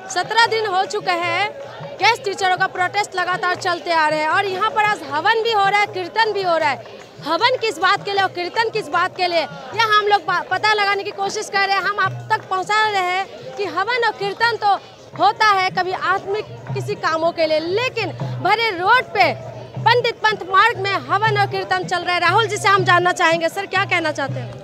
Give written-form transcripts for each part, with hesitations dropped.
सत्रह दिन हो चुके हैं गेस्ट टीचरों का प्रोटेस्ट लगातार चलते आ रहे हैं और यहाँ पर आज हवन भी हो रहा है, कीर्तन भी हो रहा है। हवन किस बात के लिए और कीर्तन किस बात के लिए, यह हम लोग पता लगाने की कोशिश कर रहे हैं। हम आप तक पहुँचा रहे हैं कि हवन और कीर्तन तो होता है कभी आत्मिक किसी कामों के लिए, लेकिन भरे रोड पे पंडित पंथ मार्ग में हवन और कीर्तन चल रहा है। राहुल जी से हम जानना चाहेंगे, सर क्या कहना चाहते हैं?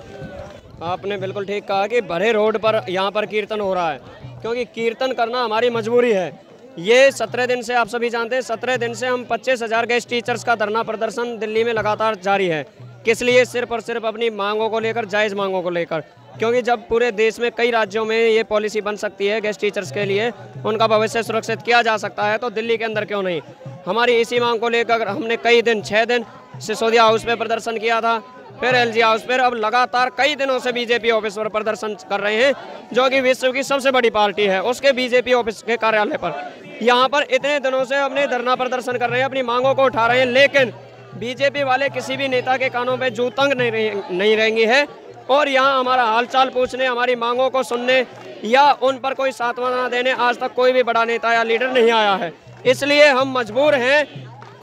आपने बिल्कुल ठीक कहा कि भरे रोड पर यहाँ पर कीर्तन हो रहा है, क्योंकि कीर्तन करना हमारी मजबूरी है। ये 17 दिन से आप सभी जानते हैं, 17 दिन से हम 25,000 गेस्ट टीचर्स का धरना प्रदर्शन दिल्ली में लगातार जारी है। किस लिए? सिर्फ और सिर्फ अपनी मांगों को लेकर, जायज़ मांगों को लेकर। क्योंकि जब पूरे देश में कई राज्यों में ये पॉलिसी बन सकती है गेस्ट टीचर्स के लिए, उनका भविष्य सुरक्षित किया जा सकता है, तो दिल्ली के अंदर क्यों नहीं। हमारी इसी मांग को लेकर हमने कई दिन, 6 दिन सिसोदिया हाउस पे प्रदर्शन किया था, फिर एलजी हाउस पर, अब लगातार कई दिनों से बीजेपी ऑफिस पर प्रदर्शन कर रहे हैं, जो कि विश्व की सबसे बड़ी पार्टी है, उसके बीजेपी ऑफिस के कार्यालय पर। यहाँ पर इतने दिनों से अपने धरना प्रदर्शन कर रहे हैं, अपनी मांगों को उठा रहे हैं, लेकिन बीजेपी वाले किसी भी नेता के कानों पे जू तंग नहीं रहेंगी है। और यहाँ हमारा हालचाल पूछने, हमारी मांगों को सुनने या उन पर कोई सांत्वना देने आज तक कोई भी बड़ा नेता या लीडर नहीं आया है। इसलिए हम मजबूर हैं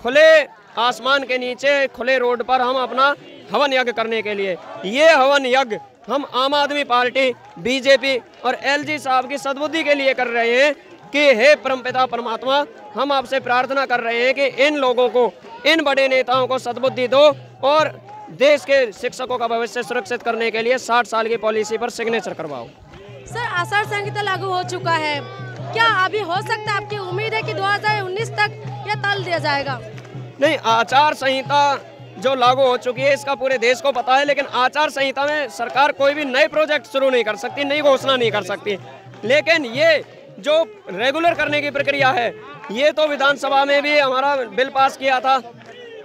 खुले आसमान के नीचे, खुले रोड पर हम अपना हवन यज्ञ करने के लिए। ये हवन यज्ञ हम आम आदमी पार्टी, बीजेपी और एलजी साहब की सद्बुद्धि के लिए कर रहे हैं कि हे परमपिता परमात्मा, हम आपसे प्रार्थना कर रहे हैं कि इन लोगों को, इन बड़े नेताओं को सद्बुद्धि दो और देश के शिक्षकों का भविष्य सुरक्षित करने के लिए 60 साल की पॉलिसी पर सिग्नेचर करवाओ। सर, आचार संहिता लागू हो चुका है, क्या अभी हो सकता है, आपकी उम्मीद है कि 2019 तक यह तल दिया जाएगा? नहीं, आचार संहिता जो लागू हो चुकी है इसका पूरे देश को पता है, लेकिन आचार संहिता में सरकार कोई भी नए प्रोजेक्ट शुरू नहीं कर सकती, नई घोषणा नहीं कर सकती। लेकिन ये जो रेगुलर करने की प्रक्रिया है, ये तो विधानसभा में भी हमारा बिल पास किया था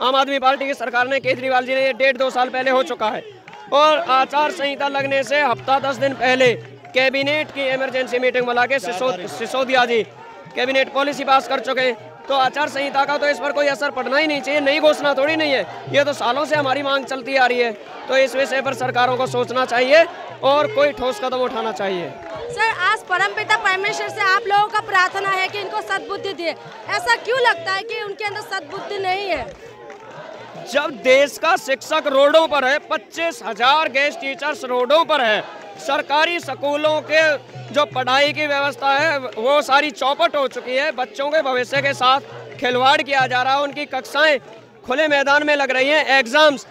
आम आदमी पार्टी की सरकार ने, केजरीवाल जी ने, ये 1.5-2 साल पहले हो चुका है। और आचार संहिता लगने से हफ्ता 10 दिन पहले कैबिनेट की इमरजेंसी मीटिंग बुला के सिसोदिया जी कैबिनेट पॉलिसी पास कर चुके हैं। तो आचार संहिता का तो इस पर कोई असर पड़ना ही नहीं चाहिए, नई घोषणा थोड़ी नहीं है, ये तो सालों से हमारी मांग चलती आ रही है। तो इस विषय पर सरकारों को सोचना चाहिए और कोई ठोस कदम उठाना चाहिए। सर, आज परमपिता परमेश्वर से आप लोगों का प्रार्थना है कि इनको सद्बुद्धि दिए, ऐसा क्यों लगता है कि उनके अंदर सद्बुद्धि नहीं है? जब देश का शिक्षक रोडों पर है, 25,000 गेस्ट टीचर्स रोडों पर है, सरकारी स्कूलों के जो पढ़ाई की व्यवस्था है वो सारी चौपट हो चुकी है, बच्चों के भविष्य के साथ खिलवाड़ किया जा रहा है, उनकी कक्षाएं खुले मैदान में लग रही हैं, एग्जाम्स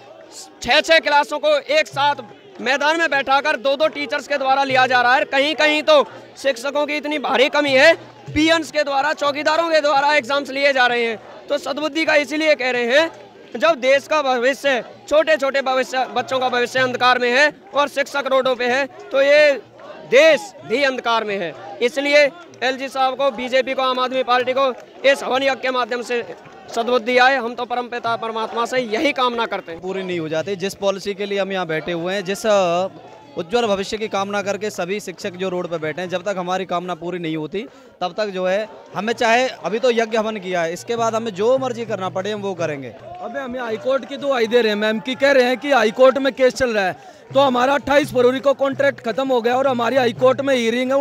6-6 क्लासों को एक साथ मैदान में बैठाकर 2-2 टीचर्स के द्वारा लिया जा रहा है। कहीं कहीं तो शिक्षकों की इतनी भारी कमी है, पीएन्स के द्वारा, चौकीदारों के द्वारा एग्जाम्स लिए जा रहे हैं। तो सद्बुद्धि का इसीलिए कह रहे हैं, जब देश का भविष्य, छोटे छोटे बच्चों का भविष्य अंधकार में है और शिक्षक रोडों पे है, तो ये देश भी अंधकार में है। इसलिए एलजी साहब को, बीजेपी को, आम आदमी पार्टी को इस हवन यज्ञ के माध्यम से सद्बुद्धि आए। हम तो परमपिता परमात्मा से यही कामना करते हैं। पूरी नहीं हो जाती जिस पॉलिसी के लिए हम यहाँ बैठे हुए हैं, जिस उज्ज्वल भविष्य की कामना करके सभी शिक्षक जो रोड पर बैठे हैं, जब तक हमारी कामना पूरी नहीं होती तब तक जो है हमें, चाहे अभी तो यज्ञ हवन किया है, इसके बाद हमें जो मर्जी करना पड़े हम वो करेंगे। अबे हमें हाईकोर्ट की दुआई दे रहे हैं मैम, की कह रहे हैं कि हाईकोर्ट में केस चल रहा है, तो हमारा 28 फरवरी को कॉन्ट्रैक्ट खत्म हो गया और हमारी हाईकोर्ट में हियरिंग है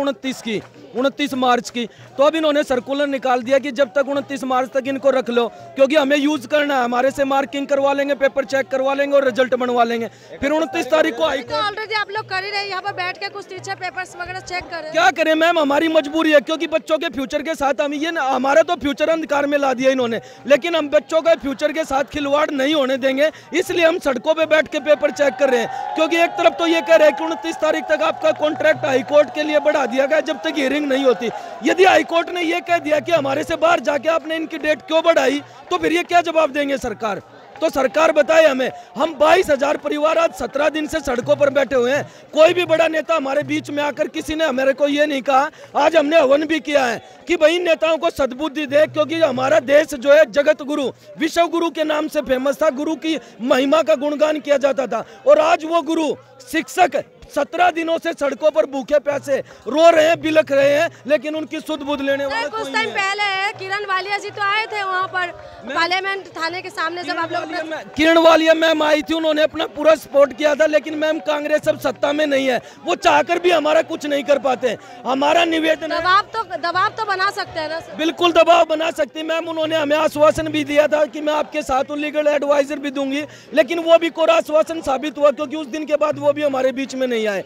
29 मार्च की। तो अब इन्होंने सर्कुलर निकाल दिया कि जब तक 29 मार्च तक इनको रख लो, क्योंकि हमें यूज करना है, हमारे से मार्किंग करवा लेंगे, पेपर चेक करवा लेंगे और रिजल्ट बनवा लेंगे। फिर 29 तारीख को हाईकोर्ट, ऑलरेडी आप लोग कर ही रहे, यहाँ पर बैठ के कुछ टीचर पेपर्स वगैरह चेक करें। क्या करें मैम, हमारी मजबूरी है, क्योंकि बच्चों के फ्यूचर के साथ हम ये, हमारा तो फ्यूचर अंधकार में ला दिया इन्होंने, लेकिन हम बच्चों के फ्यूचर के साथ खिलवाड़ नहीं होने देंगे, इसलिए हम सड़कों पे बैठ के पेपर चेक कर रहे हैं। क्योंकि एक तरफ तो ये कह रहे हैं कि 29 तारीख तक आपका कॉन्ट्रैक्ट हाईकोर्ट के लिए बढ़ा दिया गया जब तक हियरिंग नहीं होती। यदि हाईकोर्ट ने ये कह दिया कि हमारे से बाहर जाके आपने इनकी डेट क्यों बढ़ाई, तो फिर ये क्या जवाब देंगे सरकार? तो सरकार बताए हमें। हम 22,000 परिवार आज 17 दिन से सड़कों पर बैठे हुए हैं। कोई भी बड़ा नेता हमारे बीच में आकर किसी ने हमारे को ये नहीं कहा। आज हमने हवन भी किया है कि भाई नेताओं को सद्बुद्धि दे, क्योंकि हमारा देश जो है जगत गुरु, विश्व गुरु के नाम से फेमस था। गुरु की महिमा का गुणगान किया जाता था और आज वो गुरु शिक्षक 17 दिनों से सड़कों पर भूखे प्यासे रो रहे हैं, बिलख रहे हैं, लेकिन उनकी सुध बुध लेने वाला कुछ टाइम पहले किरण वालिया जी तो आए थे वहाँ पर पार्लियामेंट थाने के सामने, जब आप लोग किरण वालिया मैम आई थी, उन्होंने अपना पूरा सपोर्ट किया था, लेकिन मैम कांग्रेस अब सत्ता में नहीं है, वो चाहकर भी हमारा कुछ नहीं कर पाते। हमारा निवेदन दबाव तो बना सकते हैं ना सर? बिल्कुल दबाव बना सकते हैं मैम। उन्होंने हमें आश्वासन भी दिया था कि मैं आपके साथ लीगल एडवाइजर भी दूंगी, लेकिन वो भी कोरा आश्वासन साबित हुआ, क्योंकि उस दिन के बाद वो भी हमारे बीच में नहीं आए।